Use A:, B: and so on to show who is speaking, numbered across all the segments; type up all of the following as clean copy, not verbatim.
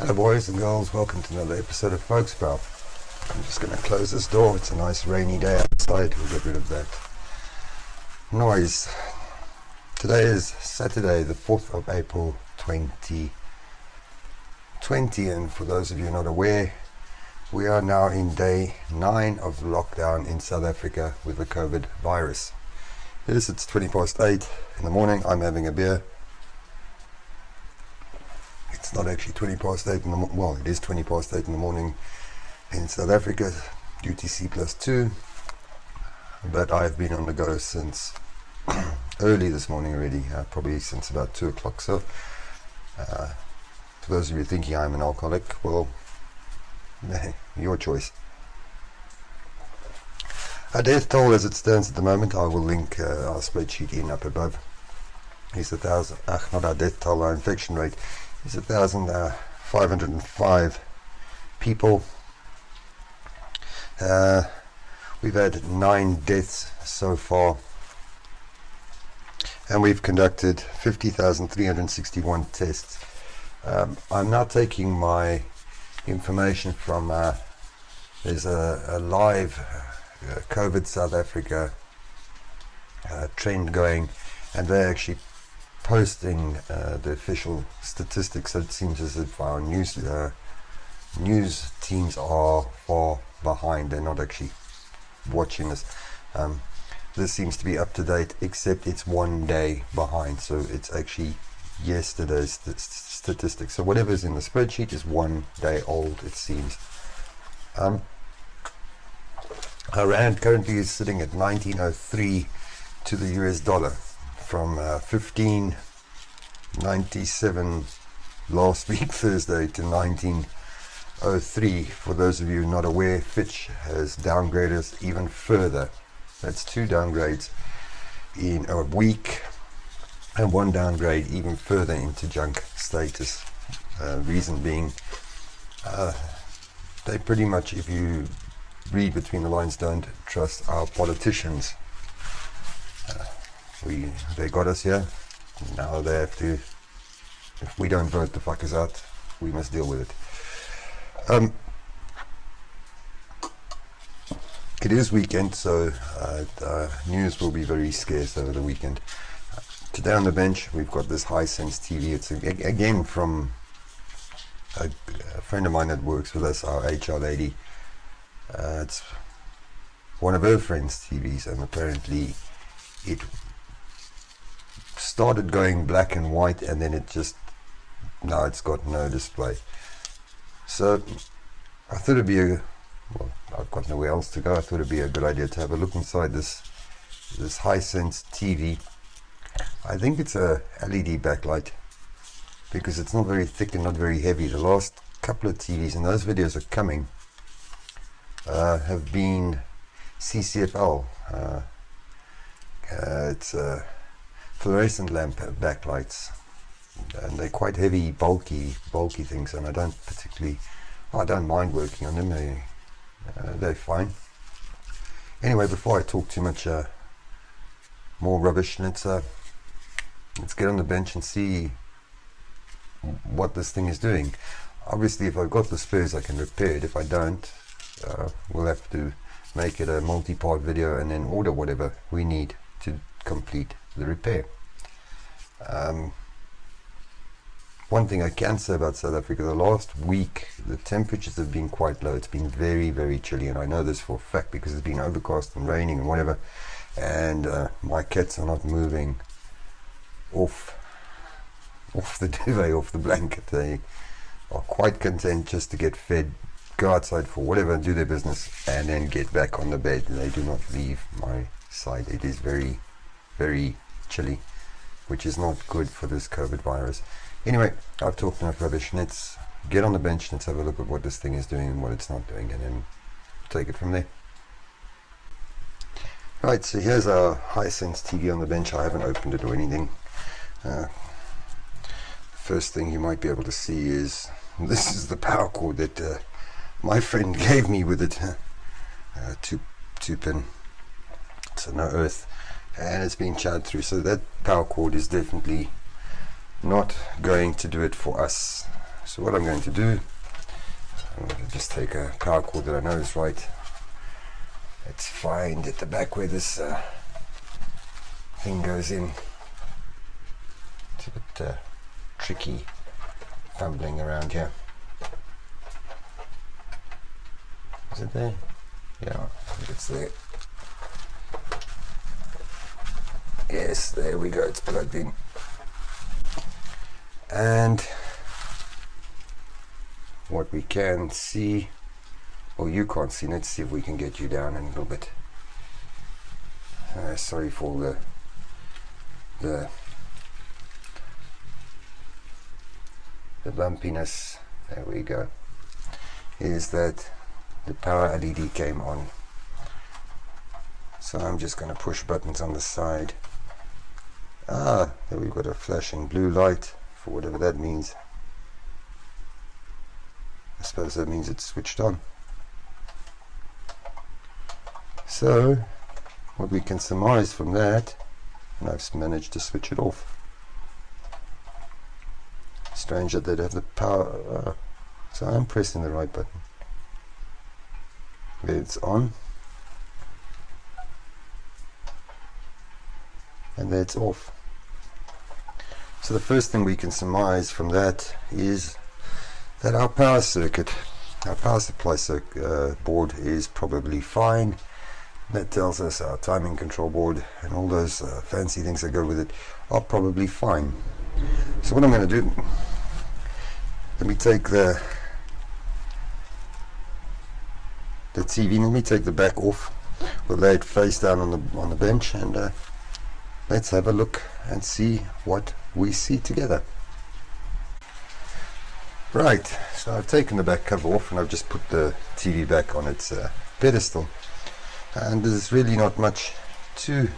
A: Hello boys and girls, welcome to another episode of FoulkesBrau. I'm just going to close this door. It's a nice rainy day outside. We'll get rid of that noise. Today is Saturday the 4th of April 2020, and for those of you not aware, we are now in day 9 of lockdown in South Africa with the COVID virus. Yes, it's 8:20 in the morning. I'm having a beer. It's not actually 8:20 in the morning. Well, it is 8:20 in the morning in South Africa, UTC +2. But I've been on the go since early this morning already, probably since about 2 o'clock. So, for those of you thinking I'm an alcoholic, well, your choice. Our death toll as it stands at the moment, I will link our spreadsheet in up above, is 1,000, not our death toll, our infection rate is 1,505 people. We've had 9 deaths so far, and we've conducted 50,361 tests. I'm now taking my information from there's a live COVID South Africa trend going, and they're actually posting the official statistics. So it seems as if our news teams are far behind. They're not actually watching us. This seems to be up to date, except it's 1 day behind, so it's actually yesterday's statistics. So whatever's in the spreadsheet is 1 day old, it seems. Our rand currently is sitting at 19.03 to the US dollar, from 15.97 last week Thursday to 19.03. For those of you not aware, Fitch has downgraded us even further. That's 2 downgrades in a week, and 1 downgrade even further into junk status. Reason being, they pretty much, if you read between the lines, don't trust our politicians. They got us here. Now they have to. If we don't vote the fuckers out, we must deal with it. It is weekend, so news will be very scarce over the weekend. Today on the bench, we've got this HiSense TV. It's again from a friend of mine that works with us, our HR lady. It's one of her friend's TVs, and apparently it started going black and white, and then now it's got no display. So I thought it'd be I've got nowhere else to go. I thought it'd be a good idea to have a look inside this HiSense TV. I think it's a LED backlight, because it's not very thick and not very heavy. The last couple of TVs, and those videos are coming, have been CCFL. It's fluorescent lamp backlights, and they're quite heavy, bulky things, and I don't mind working on them. They're fine. Anyway, before I talk too much more rubbish, let's get on the bench and see what this thing is doing. Obviously, if I've got the spares, I can repair it. If I don't, we'll have to make it a multi-part video and then order whatever we need to complete the repair. One thing I can say about South Africa, the last week the temperatures have been quite low. It's been very, very chilly, and I know this for a fact because it's been overcast and raining and whatever, and my cats are not moving off the duvet, off the blanket. They are quite content just to get fed, go outside for whatever, do their business, and then get back on the bed. They do not leave my side. It is very, very chilly, which is not good for this COVID virus. Anyway, I've talked enough rubbish. Let's get on the bench. Let's have a look at what this thing is doing and what it's not doing, and then take it from there. Right, so here's our HiSense TV on the bench. I haven't opened it or anything. First thing you might be able to see is this is the power cord that my friend gave me with it. 2-pin, so no earth, and it's been charged through. So that power cord is definitely not going to do it for us. So what I'm going to do, I'm going to just take a power cord that I know is right. Let's find at the back where this thing goes in. It's a bit tricky fumbling around here. Is it there? Yeah, I think it's there. Yes, there we go, it's plugged in. And what we can see, or you can't see, let's see if we can get you down a little bit. Sorry for the bumpiness. There we go. Is that the power LED came on. So I'm just going to push buttons on the side. There we've got a flashing blue light, for whatever that means. I suppose that means it's switched on. So what we can surmise from that, and I've managed to switch it off. Strange that they'd have the power. So I'm pressing the right button. There, it's on. And there it's off. So the first thing we can surmise from that is that our power circuit, our power supply board is probably fine. That tells us our timing control board and all those fancy things that go with it are probably fine. So what I'm going to do, let me take the TV, let me take the back off. We'll lay it face down on the bench, and let's have a look and see what we see together. Right, so I've taken the back cover off and I've just put the TV back on its pedestal, and there's really not much to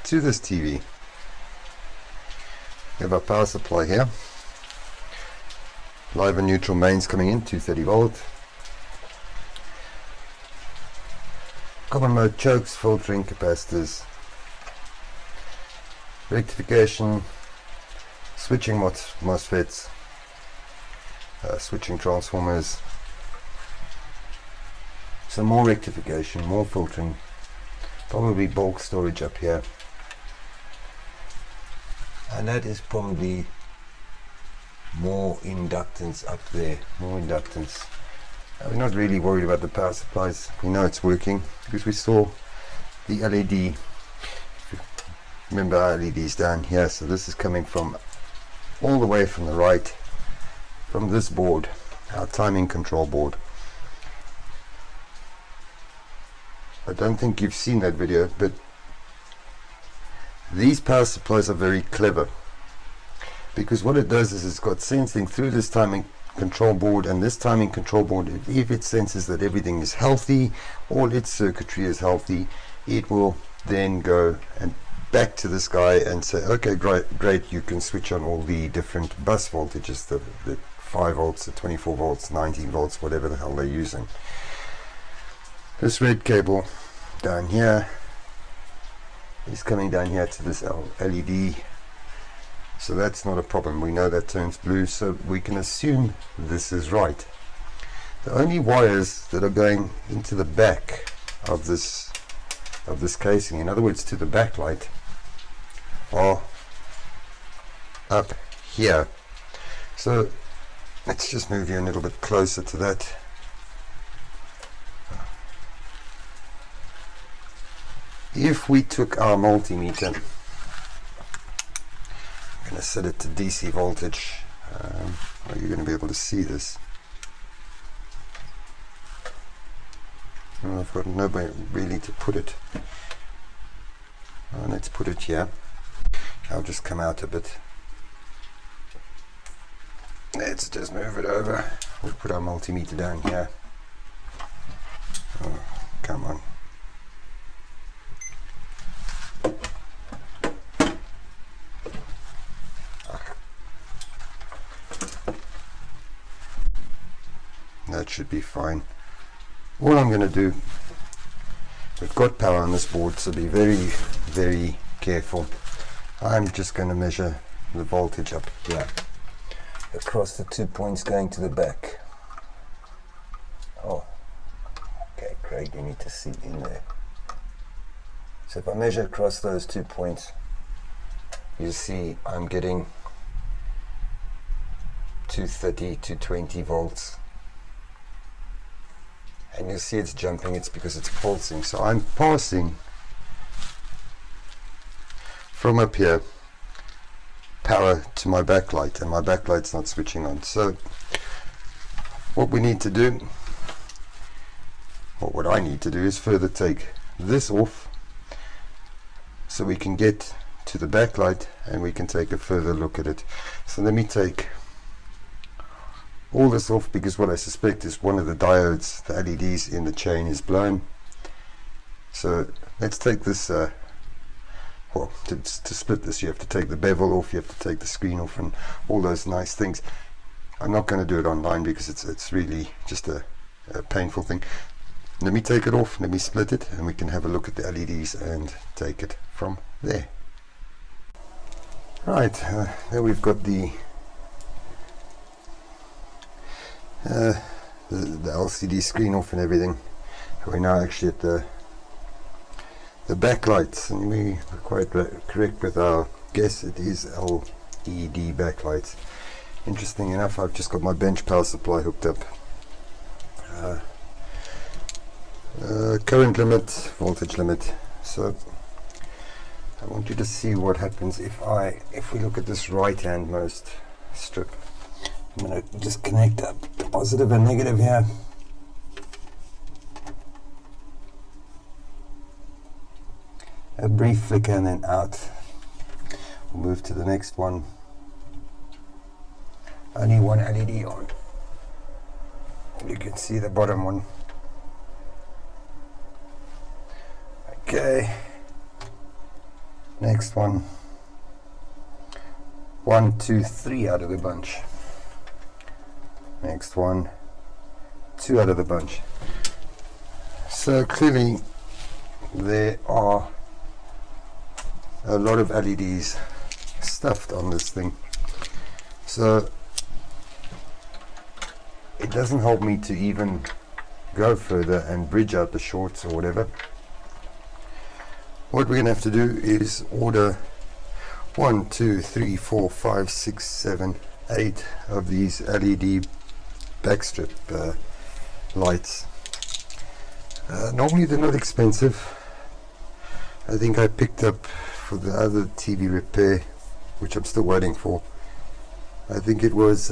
A: this TV. We have our power supply here, live and neutral mains coming in, 230 volt, common mode chokes, filtering, capacitors, rectification, switching MOSFETs, switching transformers, some more rectification, more filtering, probably bulk storage up here, and that is probably more inductance up there, more inductance. We're not really worried about the power supplies. We know it's working because we saw the LED. Remember, our LED is down here, so this is coming from all the way from the right, from this board, our timing control board. I don't think you've seen that video, but these power supplies are very clever, because what it does is it's got sensing through this timing control board, and this timing control board, if it senses that everything is healthy, all its circuitry is healthy, it will then go and back to this guy and say, okay, great, you can switch on all the different bus voltages, the 5 volts, the 24 volts, 19 volts, whatever the hell they're using. This red cable down here is coming down here to this LED, so that's not a problem. We know that turns blue, so we can assume this is right. The only wires that are going into the back of this casing, in other words to the backlight, are up here. So let's just move you a little bit closer to that. If we took our multimeter, I'm going to set it to DC voltage. Are you going to be able to see this? I've got nowhere really to put it. Let's put it here. I'll just come out a bit. Let's just move it over. We'll put our multimeter down here. Oh, come on. That should be fine. All I'm going to do, we've got power on this board, so be very, very careful. I'm just going to measure the voltage up here. across the 2 points going to the back. Oh, okay, Craig, you need to see in there. So if I measure across those 2 points, you see I'm getting 230, 220 volts. And you'll see it's jumping, it's because it's pulsing. So I'm passing from up here power to my backlight, and my backlight's not switching on. So what we need to do, or what I need to do, is further take this off so we can get to the backlight and we can take a further look at it. So let me take all this off, because what I suspect is one of the diodes, the LEDs in the chain, is blown. So let's take this, well, to split this you have to take the bevel off, you have to take the screen off, and all those nice things. I'm not going to do it online because it's really just a painful thing. Let me take it off, let me split it, and we can have a look at the LEDs and take it from there. Right, there we've got the LCD screen off and everything. We're now actually at the backlights, and we were quite correct with our guess. It is LED backlights. Interesting enough, I've just got my bench power supply hooked up. Current limit, voltage limit. So I want you to see what happens if we look at this right handmost strip. I'm going to just connect up the positive and negative here. A brief flicker and then out. We'll move to the next one. Only one LED on. You can see the bottom one. Okay. Next one. 1, 2, 3 out of the bunch. Next one, 2 out of the bunch. So clearly there are a lot of LEDs stuffed on this thing. So it doesn't help me to even go further and bridge out the shorts or whatever. What we're going to have to do is order 1, 2, 3, 4, 5, 6, 7, 8 of these LED backstrip lights. Normally they're not expensive. I think I picked up for the other TV repair, which I'm still waiting for. I think it was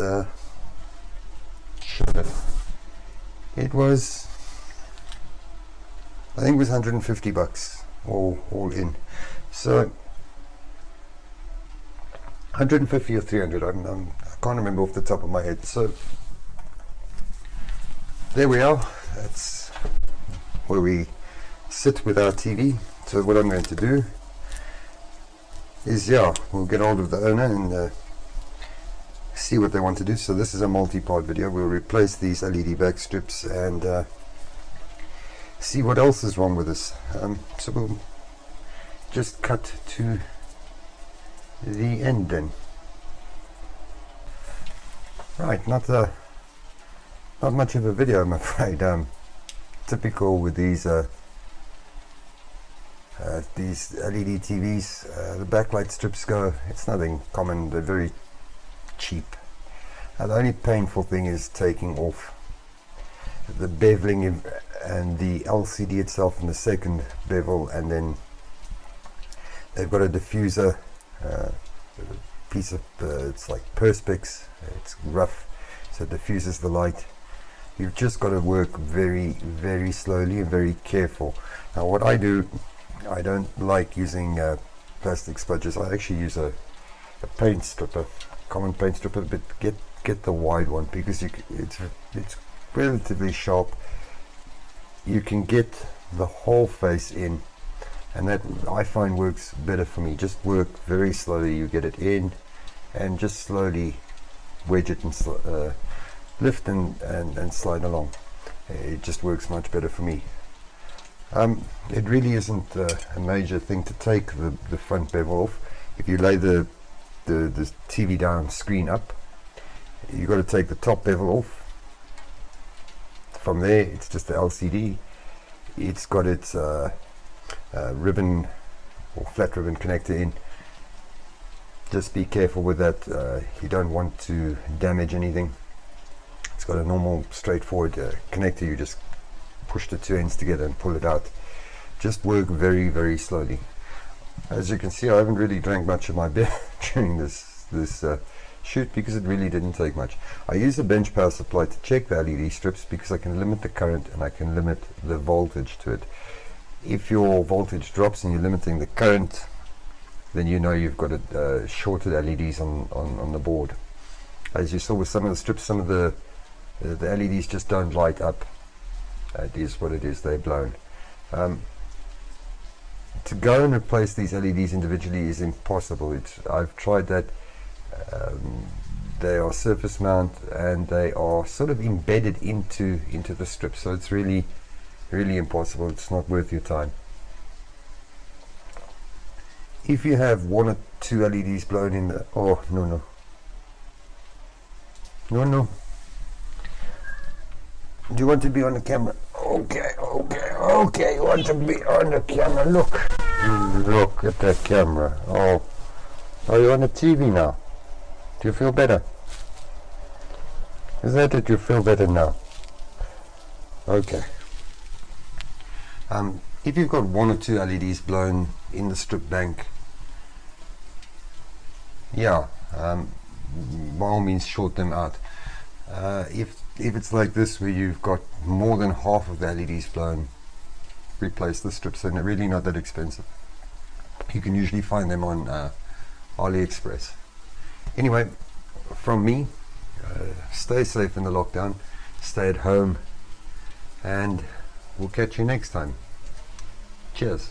A: it was $150 all in. So 150 or 300, I can't remember off the top of my head. So there we are. That's where we sit with our TV. So what I'm going to do is, we'll get hold of the owner and see what they want to do. So this is a multi-part video. We'll replace these LED back strips and see what else is wrong with this. So we'll just cut to the end then. Right, not much of a video, I'm afraid. Typical with these LED TVs, the backlight strips go, it's nothing common, they're very cheap. The only painful thing is taking off the beveling and the LCD itself in the second bevel, and then they've got a diffuser, piece of it's like perspex, it's rough, so it diffuses the light. You've just got to work very, very slowly and very careful. Now what I do, I don't like using plastic sponges. I actually use a paint stripper, common paint stripper, but get the wide one, because it's relatively sharp. You can get the whole face in, and that I find works better for me. Just work very slowly, you get it in, and just slowly wedge it and lift and slide along. It just works much better for me. It really isn't a major thing to take the front bevel off. If you lay the TV down, screen up, you've got to take the top bevel off. From there, it's just the LCD. It's got its ribbon or flat ribbon connector in. Just be careful with that. You don't want to damage anything. It's got a normal straightforward connector. You just push the two ends together and pull it out. Just work very, very slowly. As you can see, I haven't really drank much of my beer during this shoot because it really didn't take much. I use a bench power supply to check the LED strips because I can limit the current and I can limit the voltage to it. If your voltage drops and you're limiting the current, then you know you've got shorted LEDs on the board. As you saw with some of the strips, some of the LEDs just don't light up. It is what it is, they're blown. To go and replace these LEDs individually is impossible. I've tried that. They are surface mount and they are sort of embedded into the strip, so it's really impossible. It's not worth your time. If you have one or two LEDs blown in the no, do you want to be on the camera? Okay, you want to be on the camera. Look at that camera. Oh, are you on the TV now? Do you feel better? Is that it? You feel better now? Okay. If you've got one or two LEDs blown in the strip bank, yeah, by all means short them out. If it's like this where you've got more than half of the LEDs blown, replace the strips, and they're really not that expensive. You can usually find them on AliExpress. Anyway, from me, stay safe in the lockdown, stay at home, and we'll catch you next time. Cheers.